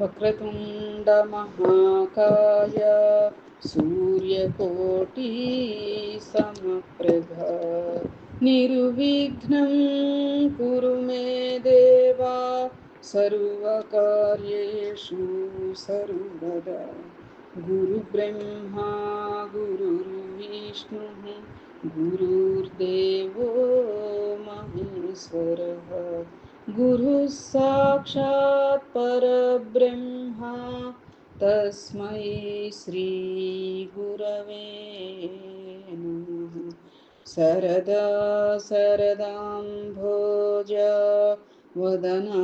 వక్రతుండ మహాకాయ సూర్యకోటి సమప్రభ నిర్విఘ్నం కురు మే దేవా సర్వకార్యేషు సర్వదా గురు బ్రహ్మా గురుర్విష్ణు గురుర్దేవో మహేశ్వరః గురుః సాక్షాత్ పరబ్రహ్మ తస్మై శ్రీ గురవే నమః. సరదా సరదాంభోజ వదనా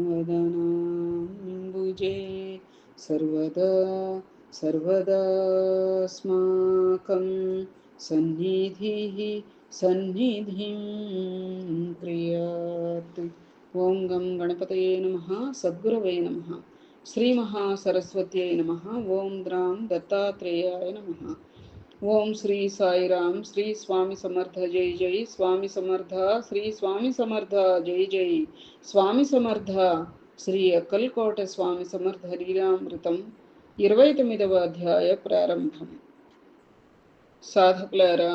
వదనాంబుజే సర్వదా సర్వదాస్మాకం సన్నిధిః సన్నిధిం క్రియాత్. ఓం గం గణపతయే నమః. సద్గురవే నమః. శ్రీ మహాసరస్వత్యై నమః. ఓం ద్రాం దత్తాత్రేయాయ నమః. ఓం శ్రీ సాయిరాం. శ్రీ స్వామి సమర్థ జై జై స్వామి సమర్థ. శ్రీ స్వామి సమర్థ జై జై స్వామి సమర్థ. శ్రీ అక్కల్కోట స్వామి సమర్థ లీలామృతం 29వ అధ్యాయ ప్రారంభం. సాధకులారా,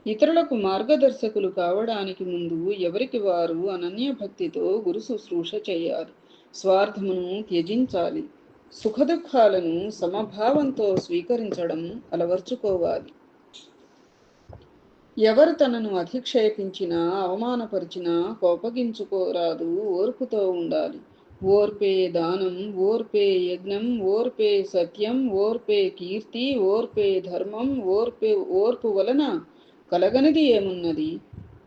ఇతరులకు మార్గదర్శకులు కావడానికి ముందు ఎవరికి వారు అనన్య భక్తితో గురు శుశ్రూష చేయాలి. స్వార్థమును త్యజించాలి. సుఖదుఖాలను సమభావంతో స్వీకరించడం అలవర్చుకోవాలి. ఎవరు తనను అధిక్షేపించినా అవమానపరిచినా కోపగించుకోరాదు, ఓర్పుతో ఉండాలి. ఓర్పే దానం, ఓర్పే యజ్ఞం, ఓర్పే సత్యం, ఓర్పే కీర్తి, ఓర్పే ధర్మం, ఓర్పు వలన కలగనిది ఏమున్నది?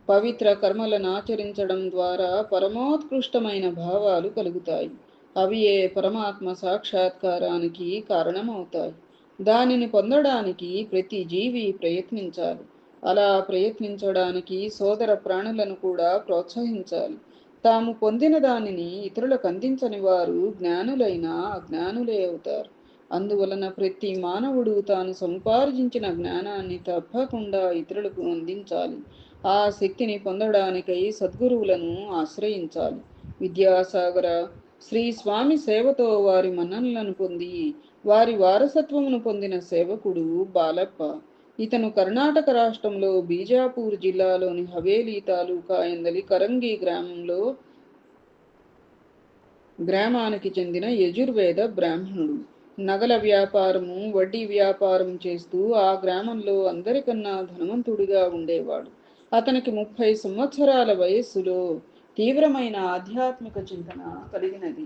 పవిత్ర కర్మలను ఆచరించడం ద్వారా పరమోత్కృష్టమైన భావాలు కలుగుతాయి. అవి ఏ పరమాత్మ సాక్షాత్కారానికి కారణమవుతాయి. దానిని పొందడానికి ప్రతి జీవి ప్రయత్నించాలి. అలా ప్రయత్నించడానికి సోదర ప్రాణులను కూడా ప్రోత్సహించాలి. తాము పొందిన దానిని ఇతరులకు అందించని వారు జ్ఞానులైనా అజ్ఞానులే అవుతారు. అందువలన ప్రతి మానవుడు తాను సంపార్జించిన జ్ఞానాన్ని తప్పకుండా ఇతరులకు అందించాలి. ఆ శక్తిని పొందడానికై సద్గురువులను ఆశ్రయించాలి. విద్యాసాగర శ్రీ స్వామి సేవతో వారి మన్ననలను పొంది వారి వారసత్వమును పొందిన సేవకుడు బాలప్ప. ఇతను కర్ణాటక రాష్ట్రంలో బీజాపూర్ జిల్లాలోని హవేలీ తాలూకా ఎందలి కరంగి గ్రామానికి చెందిన యజుర్వేద బ్రాహ్మణుడు. నగల వ్యాపారము, వడ్డీ వ్యాపారం చేస్తూ ఆ గ్రామంలో అందరికన్నా ధనవంతుడిగా ఉండేవాడు. అతనికి 30 సంవత్సరాల వయస్సులో తీవ్రమైన ఆధ్యాత్మిక చింతన కలిగినది.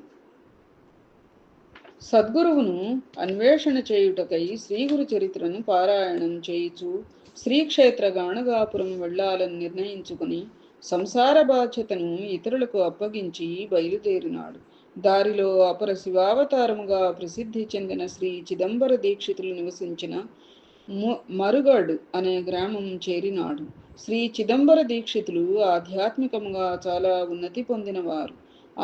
సద్గురువును అన్వేషణ చేయుటకై శ్రీగురు చరిత్రను పారాయణం చేయుచు శ్రీక్షేత్ర గాణగాపురం వెళ్లాలని నిర్ణయించుకుని సంసార బాధ్యతను ఇతరులకు అప్పగించి బయలుదేరినాడు. దారిలో అపర శివావతారముగా ప్రసిద్ధి చెందిన శ్రీ చిదంబర దీక్షితులు నివసించిన మరుగడ్ అనే గ్రామం చేరినాడు. శ్రీ చిదంబర దీక్షితులు ఆధ్యాత్మికముగా చాలా ఉన్నతి పొందినవారు.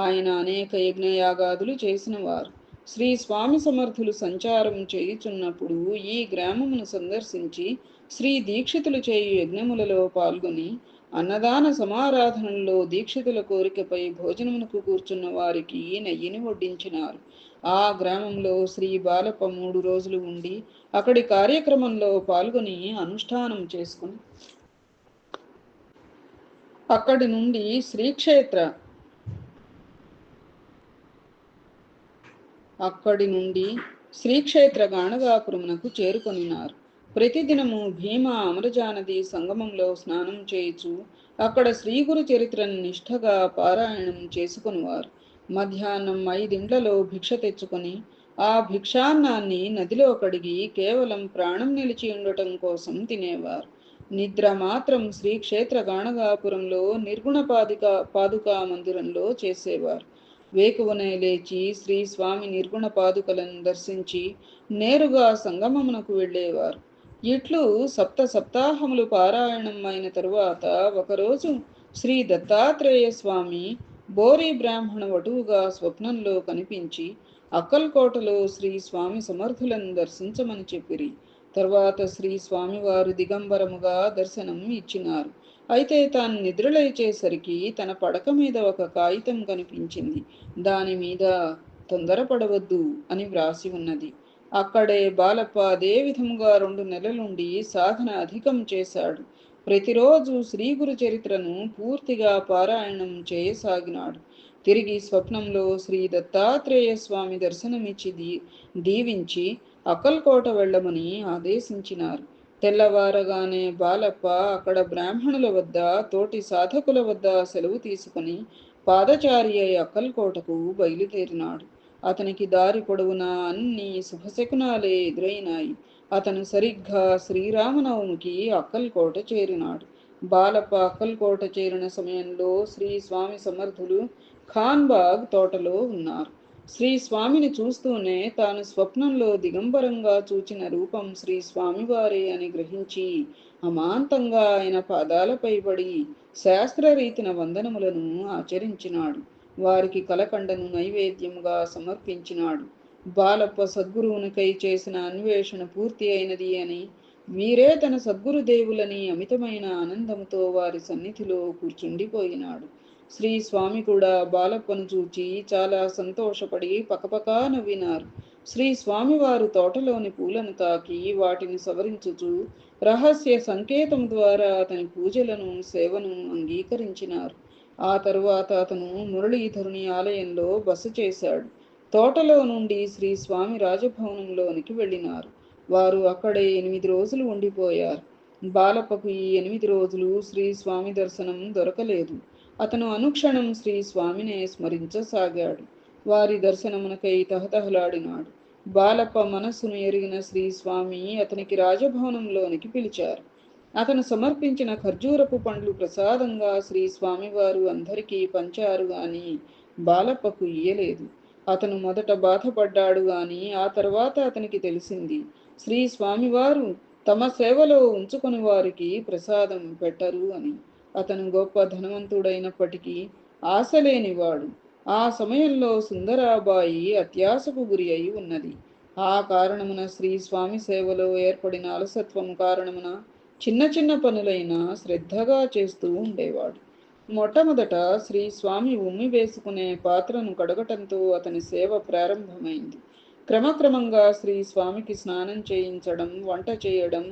ఆయన అనేక యజ్ఞయాగాదులు చేసినవారు. శ్రీ స్వామి సమర్థులు సంచారం చేయుచున్నప్పుడు ఈ గ్రామమును సందర్శించి శ్రీ దీక్షితులు చేయు యజ్ఞములలో పాల్గొని అన్నదాన సమారాధనల్లో దీక్షితుల కోరికపై భోజనమునకు కూర్చున్న వారికి నెయ్యిని వడ్డించినారు. ఆ గ్రామంలో శ్రీ బాలప్ప 3 రోజులు ఉండి అక్కడి కార్యక్రమంలో పాల్గొని అనుష్ఠానం చేసుకుని అక్కడి నుండి శ్రీక్షేత్ర గాణగాపురమునకు చేరుకొనినారు. ప్రతిదినము భీమా అమరజానది సంగమంలో స్నానం చేయుచు అక్కడ శ్రీగురు చరిత్రను నిష్ఠగా పారాయణం చేసుకునివారు. మధ్యాహ్నం 5 భిక్ష తెచ్చుకొని ఆ భిక్షాన్నాన్ని నదిలో కడిగి కేవలం ప్రాణం నిలిచి ఉండటం కోసం తినేవారు. నిద్ర మాత్రం శ్రీక్షేత్ర గాణగాపురంలో నిర్గుణ పాదుకా మందిరంలో చేసేవారు. వేకువనే లేచి శ్రీ స్వామి నిర్గుణ పాదుకలను దర్శించి నేరుగా సంగమమునకు వెళ్ళేవారు. ఇట్లు సప్తాహములు పారాయణం అయిన తరువాత ఒకరోజు శ్రీ దత్తాత్రేయ స్వామి బోరి బ్రాహ్మణ వటువుగా స్వప్నంలో కనిపించి అక్కల్కోటలో శ్రీ స్వామి సమర్థులను దర్శించమని చెప్పిరి. తర్వాత శ్రీ స్వామివారు దిగంబరముగా దర్శనం ఇచ్చినారు. అయితే తాను నిద్రలేచేసరికి తన పడక మీద ఒక కాగితం కనిపించింది. దాని మీద తొందరపడవద్దు అని వ్రాసి ఉన్నది. అక్కడే బాలప్ప అదే విధముగా 2 నెలలుండి సాధన అధికం చేశాడు. ప్రతిరోజు శ్రీగురు చరిత్రను పూర్తిగా పారాయణం చేయసాగినాడు. తిరిగి స్వప్నంలో శ్రీ దత్తాత్రేయ స్వామి దర్శనమిచ్చి దీవించి అక్కల్కోట వెళ్ళమని ఆదేశించినారు. తెల్లవారగానే బాలప్ప అక్కడ బ్రాహ్మణుల వద్ద, తోటి సాధకుల వద్ద సెలవు తీసుకుని పాదచారి అయి అక్కల్కోటకు బయలుదేరినాడు. అతనికి దారి పొడవునా అన్ని శుభశకునాలే ఎదురైనాయి. అతను సరిగ్గా శ్రీరామనవమికి అక్కల్కోట చేరినాడు. బాలప్ప అక్కల్కోట చేరిన సమయంలో శ్రీ స్వామి సమర్థులు ఖాన్బాగ్ తోటలో ఉన్నారు. శ్రీ స్వామిని చూస్తూనే తాను స్వప్నంలో దిగంబరంగా చూచిన రూపం శ్రీ స్వామివారే అని గ్రహించి అమాంతంగా ఆయన పాదాలపై పడి శాస్త్రరీతిన వందనములను ఆచరించినాడు. వారికి కలకండను నైవేద్యముగా సమర్పించినాడు. బాలప్ప సద్గురువునికై చేసిన అన్వేషణ పూర్తి అయినది అని, వీరే తన సద్గురుదేవులని అమితమైన ఆనందముతో వారి సన్నిధిలో కూర్చుండిపోయినాడు. శ్రీ స్వామి కూడా బాలప్పను చూచి చాలా సంతోషపడి పకపకా నవ్వినారు. శ్రీ స్వామివారు తోటలోని పూలను తాకి వాటిని సవరించుచు రహస్య సంకేతం ద్వారా అతని పూజలను సేవను అంగీకరించినారు. ఆ తరువాత అతను మురళీధరుని ఆలయంలో బస చేశాడు. తోటలో నుండి శ్రీ స్వామి రాజభవనంలోనికి వెళ్ళినారు. వారు అక్కడే 8 రోజులు ఉండిపోయారు. బాలప్పకు ఈ 8 రోజులు శ్రీ స్వామి దర్శనం దొరకలేదు. అతను అనుక్షణం శ్రీ స్వామినే స్మరించసాగాడు. వారి దర్శనమునకై తహతహలాడినాడు. బాలప్ప మనస్సును ఎరిగిన శ్రీ స్వామి అతనికి రాజభవనంలోనికి పిలిచారు. అతను సమర్పించిన ఖర్జూరపు పండ్లు ప్రసాదంగా శ్రీ స్వామివారు అందరికీ పంచారు గాని బాలప్పకు ఇయ్యలేదు. అతను మొదట బాధపడ్డాడు గాని ఆ తర్వాత అతనికి తెలిసింది, శ్రీ స్వామివారు తమ సేవలో ఉంచుకొని వారికి ప్రసాదం పెట్టరు అని. అతను గొప్ప ధనవంతుడైనప్పటికీ ఆశలేనివాడు. ఆ సమయంలో సుందరాబాయి అత్యాశకు గురి అయి ఉన్నది. ఆ కారణమున శ్రీ స్వామి సేవలో ఏర్పడిన అలసత్వం కారణమున చిన్న చిన్న పనులైనా శ్రద్ధగా చేస్తూ ఉండేవాడు. మొట్టమొదట శ్రీ స్వామి ఉమ్మి వేసుకునే పాత్రను కడగటంతో అతని సేవ ప్రారంభమైంది. క్రమక్రమంగా శ్రీ స్వామికి స్నానం చేయించడం, వంట చేయడం,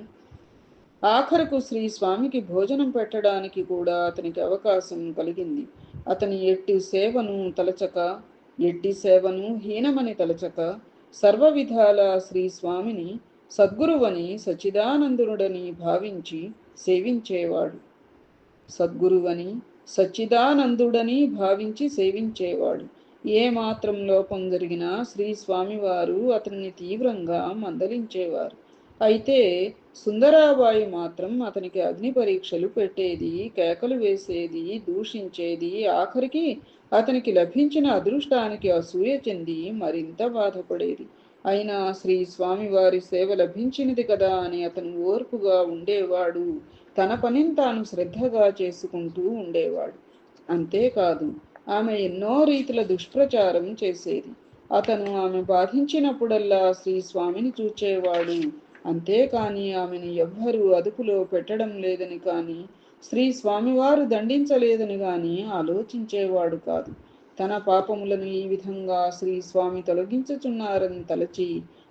ఆఖరకు శ్రీ స్వామికి భోజనం పెట్టడానికి కూడా అతనికి అవకాశం కలిగింది. అతని ఎట్టి సేవను హీనమని తలచక సర్వ విధాల శ్రీ స్వామిని సద్గురువని సచ్చిదానందుడని భావించి సేవించేవాడు. సద్గురువని సచ్చిదానందుడని భావించి సేవించేవాడు. ఏ మాత్రం లోపం జరిగినా శ్రీ స్వామివారు అతనిని తీవ్రంగా మందలించేవారు. అయితే సుందరాబాయి మాత్రం అతనికి అగ్ని పరీక్షలు పెట్టేది, కేకలు వేసేది, దూషించేది, ఆఖరికి అతనికి లభించిన అదృష్టానికి అసూయ చెంది మరింత బాధపడేది. అయినా శ్రీ స్వామివారి సేవ లభించినది కదా అని అతను ఓర్పుగా ఉండేవాడు. తన పనిని తాను శ్రద్ధగా చేసుకుంటూ ఉండేవాడు. అంతేకాదు, ఆమె ఎన్నో రీతుల దుష్ప్రచారం చేసేది. అతను ఆమె బాధించినప్పుడల్లా శ్రీ స్వామిని చూచేవాడు. అంతేకాని ఆమెను ఎవ్వరూ అదుపులో పెట్టడం లేదని కానీ, శ్రీ స్వామివారు దండించలేదని కానీ ఆలోచించేవాడు కాదు. తన పాపములను ఈ విధంగా శ్రీ స్వామి తొలగించుచున్నారని తలచి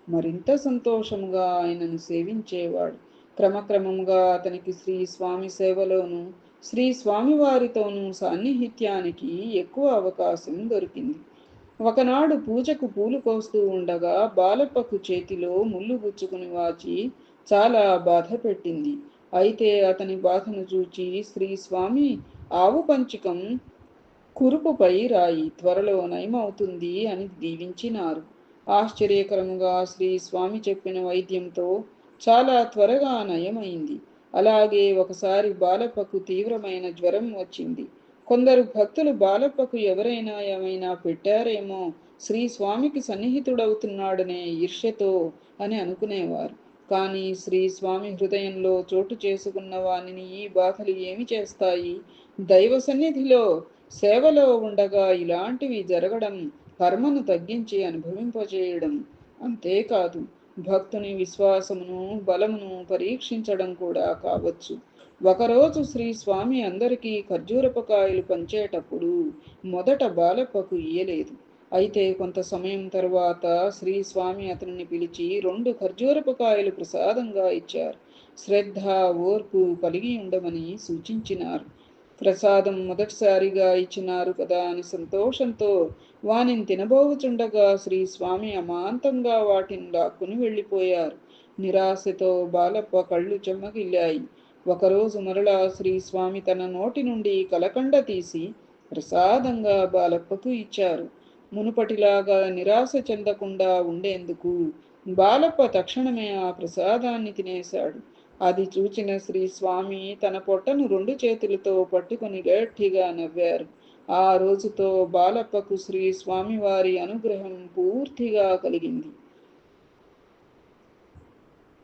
మరింత సంతోషముగా ఆయనను సేవించేవాడు. క్రమక్రమంగా అతనికి శ్రీ స్వామి సేవలోను, శ్రీ స్వామివారితోనూ సాన్నిహిత్యానికి ఎక్కువ అవకాశం దొరికింది. ఒకనాడు పూజకు పూలు కోస్తూ ఉండగా బాలప్పకు చేతిలో ముళ్ళు గుచ్చుకుని వాచి చాలా బాధ పెట్టింది. అయితే అతని బాధను చూచి శ్రీ స్వామి ఆవు పంచికం కురుపుపై రాయి, త్వరలో నయమవుతుంది అని దీవించినారు. ఆశ్చర్యకరముగా శ్రీ స్వామి చెప్పిన వైద్యంతో చాలా త్వరగా నయమైంది. అలాగే ఒకసారి బాలప్పకు తీవ్రమైన జ్వరం వచ్చింది. కొందరు భక్తులు బాలప్పకు ఎవరైనా ఏమైనా పెట్టారేమో, శ్రీ స్వామికి సన్నిహితుడవుతున్నాడనే ఈర్ష్యతో అని అనుకునేవారు. కానీ శ్రీ స్వామి హృదయంలో చోటు చేసుకున్న వానిని ఈ బాధలు ఏమి చేస్తాయి? దైవ సన్నిధిలో సేవలో ఉండగా ఇలాంటివి జరగడం కర్మను తగ్గించి అనుభవింపజేయడం. అంతేకాదు, భక్తుని విశ్వాసమును బలమును పరీక్షించడం కూడా కావచ్చు. ఒకరోజు శ్రీ స్వామి అందరికీ ఖర్జూరపకాయలు పంచేటప్పుడు మొదట బాలప్పకు ఇయ్యలేదు. అయితే కొంత సమయం తరువాత శ్రీ స్వామి అతనిని పిలిచి 2 ఖర్జూరపు కాయలు ప్రసాదంగా ఇచ్చారు. శ్రద్ధ, ఓర్పు కలిగి ఉండమని సూచించినారు. ప్రసాదం మొదటిసారిగా ఇచ్చినారు కదా అని సంతోషంతో వానిని తినబోవుచుండగా శ్రీ స్వామి అమాంతంగా వాటిని లాక్కుని వెళ్ళిపోయారు. నిరాశతో బాలప్ప కళ్ళు చెమ్మగిల్లాయి. ఒకరోజు మరలా శ్రీ స్వామి తన నోటి నుండి కలకండ తీసి ప్రసాదంగా బాలప్పకు ఇచ్చారు. మునుపటిలాగా నిరాశ చెందకుండా ఉండేందుకు బాలప్ప తక్షణమే ఆ ప్రసాదాన్ని తినేశాడు. అది చూచిన శ్రీ స్వామి తన పొట్టను 2 చేతులతో పట్టుకుని గట్టిగా నవ్వారు. ఆ రోజుతో బాలప్పకు శ్రీ స్వామివారి అనుగ్రహం పూర్తిగా కలిగింది.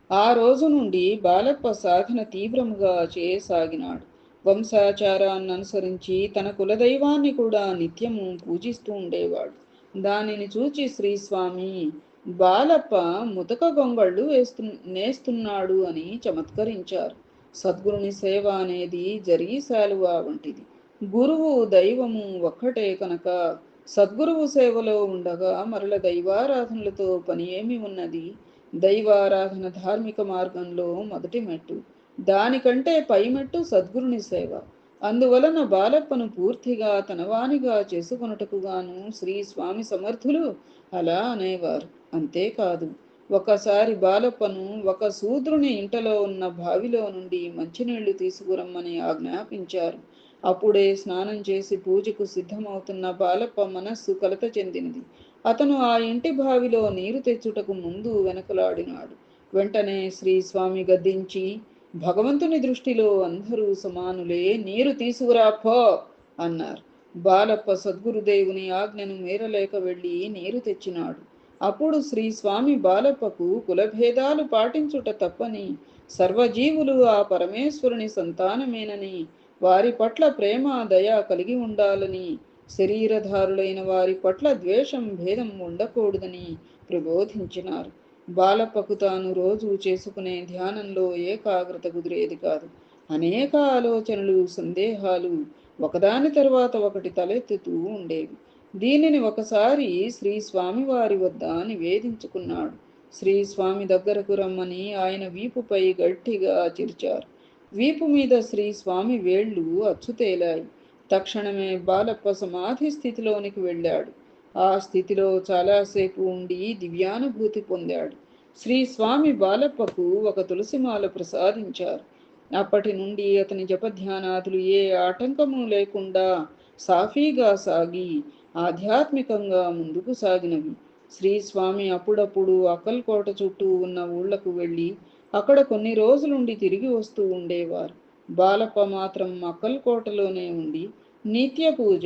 ఆ రోజు నుండి బాలప్ప సాధన తీవ్రముగా చేయసాగినాడు. వంశాచారాన్ని అనుసరించి తన కులదైవాన్ని కూడా నిత్యము పూజిస్తూ ఉండేవాడు. దానిని చూచి శ్రీస్వామి బాలప్ప ముతక గొంగళ్ళు నేస్తున్నాడు అని చమత్కరించారు. సద్గురుని సేవ అనేది జరీశాలువ వంటిది. గురువు దైవము ఒక్కటే కనుక సద్గురువు సేవలో ఉండగా మరల దైవారాధనలతో పని ఏమి ఉన్నది? దైవారాధన ధార్మిక మార్గంలో మొదటి మెట్టు. దానికంటే పై మెట్టు సద్గురుని సేవ. అందువలన బాలప్పను పూర్తిగా తనవానిగా చేసుకొనుటకుగాను శ్రీ స్వామి సమర్థులు అలా అనేవారు. అంతేకాదు, ఒకసారి బాలప్పను ఒక శూద్రుని ఇంటలో ఉన్న బావిలో నుండి మంచినీళ్లు తీసుకురమ్మని ఆజ్ఞాపించారు. అప్పుడే స్నానం చేసి పూజకు సిద్ధమవుతున్న బాలప్ప మనస్సు కలత చెందినది. అతను ఆ ఇంటి బావిలో నీరు తెచ్చుటకు ముందు వెనకలాడినాడు. వెంటనే శ్రీ స్వామి గద్దించి, భగవంతుని దృష్టిలో అందరూ సమానులే, నీరు తీసుకురా పో అన్నారు. బాలప్ప సద్గురుదేవుని ఆజ్ఞను మేరలేక వెళ్ళి నీరు తెచ్చినాడు. అప్పుడు శ్రీ స్వామి బాలప్పకు కులభేదాలు పాటించుట తప్పని, సర్వజీవులు ఆ పరమేశ్వరుని సంతానమేనని, వారి పట్ల ప్రేమ దయ కలిగి ఉండాలని, శరీరధారులైన వారి పట్ల ద్వేషం భేదం ఉండకూడదని ప్రబోధించినారు. బాలప్పకు తాను రోజు చేసుకునే ధ్యానంలో ఏకాగ్రత కుదిరేది కాదు. అనేక ఆలోచనలు, సందేహాలు ఒకదాని తరువాత ఒకటి తలెత్తుతూ ఉండేవి. దీనిని ఒకసారి శ్రీ స్వామి వారి వద్ద నివేదించుకున్నాడు. శ్రీ స్వామి దగ్గరకు రమ్మని ఆయన వీపుపై గట్టిగా చిరిచారు. వీపు మీద శ్రీ స్వామి వేళ్లు అచ్చుతేలాయి. తక్షణమే బాలప్ప సమాధి స్థితిలోనికి వెళ్ళాడు. ఆ స్థితిలో చాలాసేపు ఉండి దివ్యానుభూతి పొందాడు. శ్రీ స్వామి బాలప్పకు ఒక తులసిమాల ప్రసాదించారు. అప్పటి నుండి అతని జపధ్యానాదులు ఏ ఆటంకము లేకుండా సాఫీగా సాగి ఆధ్యాత్మికంగా ముందుకు సాగినవి. శ్రీ స్వామి అప్పుడప్పుడు అక్కల్కోట చుట్టూ ఉన్న ఊళ్లకు వెళ్ళి అక్కడ కొన్ని రోజులుండి తిరిగి వస్తూ ఉండేవారు. బాలప్ప మాత్రం అక్కల్కోటలోనే ఉండి నిత్య పూజ,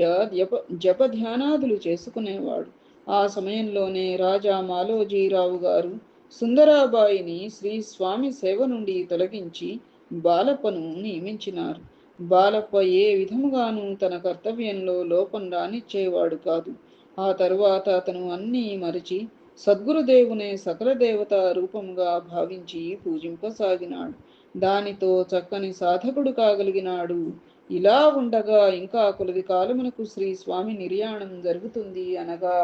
జప ధ్యానాదులు చేసుకునేవాడు. ఆ సమయంలోనే రాజా మాలోజీరావు గారు సుందరాబాయిని శ్రీ స్వామి సేవ నుండి తొలగించి బాలప్పను నియమించినారు. బాలప్ప ఏ విధముగానూ తన కర్తవ్యంలో లోపం రానిచ్చేవాడు కాదు. ఆ తరువాత అతను అన్నీ మరిచి సద్గురుదేవునే సకల దేవతా రూపంగా భావించి పూజింపసాగినాడు. దానితో చక్కని సాధకుడు కాగలిగినాడు. ఇలా ఉండగా ఇంకా కొలది కాలమునకు శ్రీ స్వామి నిర్యాణం జరుగుతుంది అనగా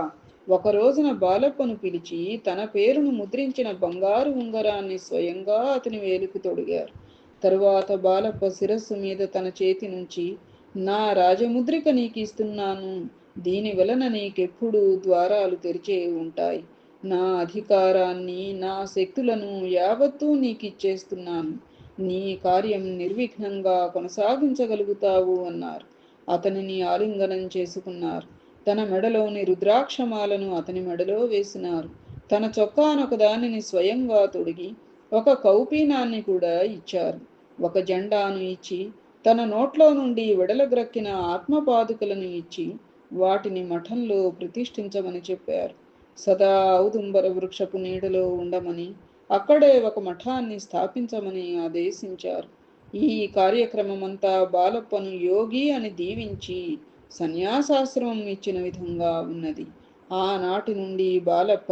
ఒక రోజున బాలప్పను పిలిచి తన పేరును ముద్రించిన బంగారు ఉంగరాన్ని స్వయంగా అతని వేలుకు తొడిగారు. తరువాత బాలప్ప శిరస్సు మీద తన చేతి నుంచి, నా రాజముద్రిక నీకు ఇస్తున్నాను, దీని వలన నీకెప్పుడు ద్వారాలు తెరిచే ఉంటాయి, నా అధికారాన్ని, నా శక్తులను యావత్తూ నీకిచ్చేస్తున్నాను, నీ కార్యం నిర్విఘ్నంగా కొనసాగించగలుగుతావు అన్నారు. అతనిని ఆలింగనం చేసుకున్నారు. తన మెడలోని రుద్రాక్షమాలను అతని మెడలో వేసినారు. తన చొక్కానొక దానిని స్వయంగా తొడిగి ఒక కౌపీనాన్ని కూడా ఇచ్చారు. ఒక జెండాను ఇచ్చి తన నోట్లో నుండి వెడలగ్రక్కిన ఆత్మపాదుకలను ఇచ్చి వాటిని మఠంలో ప్రతిష్ఠించమని చెప్పారు. సదా ఔదుంబర వృక్షపు నీడలో ఉండమని, అక్కడే ఒక మఠాన్ని స్థాపించమని ఆదేశించారు. ఈ కార్యక్రమమంతా బాలప్పను యోగి అని దీవించి సన్యాసాశ్రమం ఇచ్చిన విధంగా ఉన్నది. ఆనాటి నుండి బాలప్ప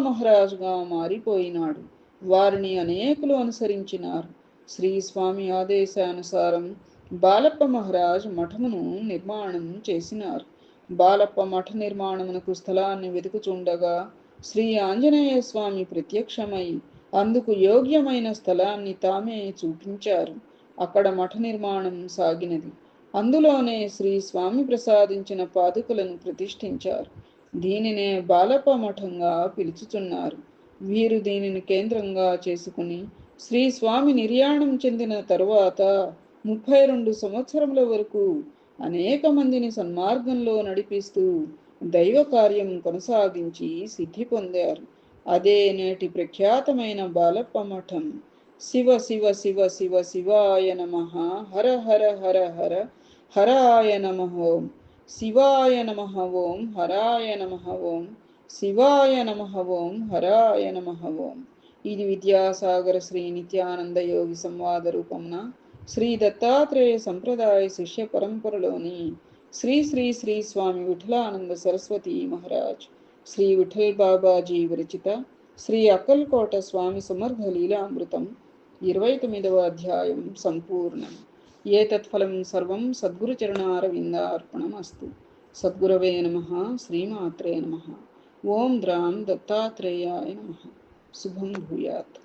మహారాజుగా మారిపోయినాడు. వారిని అనేకులు అనుసరించినారు. శ్రీ స్వామి ఆదేశానుసారం బాలప్ప మహారాజ్ మఠమును నిర్మాణం చేసినారు. బాలప్ప మఠ నిర్మాణమునకు స్థలాన్ని వెతుకుచుండగా శ్రీ ఆంజనేయ స్వామి ప్రత్యక్షమై అందుకు యోగ్యమైన స్థలాన్ని తామే చూపించారు. అక్కడ మఠ నిర్మాణం సాగినది. అందులోనే శ్రీ స్వామి ప్రసాదించిన పాదుకలను ప్రతిష్ఠించారు. దీనినే బాలప్ప మఠంగా పిలుచుచున్నారు. వీరు దీనిని కేంద్రంగా చేసుకుని శ్రీ స్వామి నిర్యాణం చెందిన తరువాత 32 సంవత్సరముల వరకు అనేక మందిని సన్మార్గంలో నడిపిస్తూ దైవ కార్యం కొనసాగించి సిద్ధి పొందారు. అదే నేటి ప్రఖ్యాతమైన బాలప్ప మఠం. శివ శివ శివ శివ శివాయ నమః, హర హర హర హర హరాయ నమః, ఓం శివాయ నమః, ఓం హరాయ నమః, ఓం శివాయ నమః, ఓం హరాయ నమః, ఓం. ఇది విద్యాసాగర శ్రీ నిత్యానంద యోగి సంవాద రూపమున శ్రీ దత్తాత్రేయ సంప్రదాయ శిష్య పరంపరలోని శ్రీ శ్రీ శ్రీ స్వామి విఠలానంద సరస్వతి మహారాజ్ శ్రీ విఠల్ బాబాజీ విరచిత శ్రీ అక్కల్కోట స్వామి సమర్థ లీలామృతం 29వ అధ్యాయం సంపూర్ణం. ఏతత్ఫలం సర్వం సద్గురుచరణారవిందార్పణమస్తు. సద్గురవే నమః. శ్రీమాత్రే నమః. ఓం ద్రాం దత్తాత్రేయాయ నమః. శుభం భూయాత్.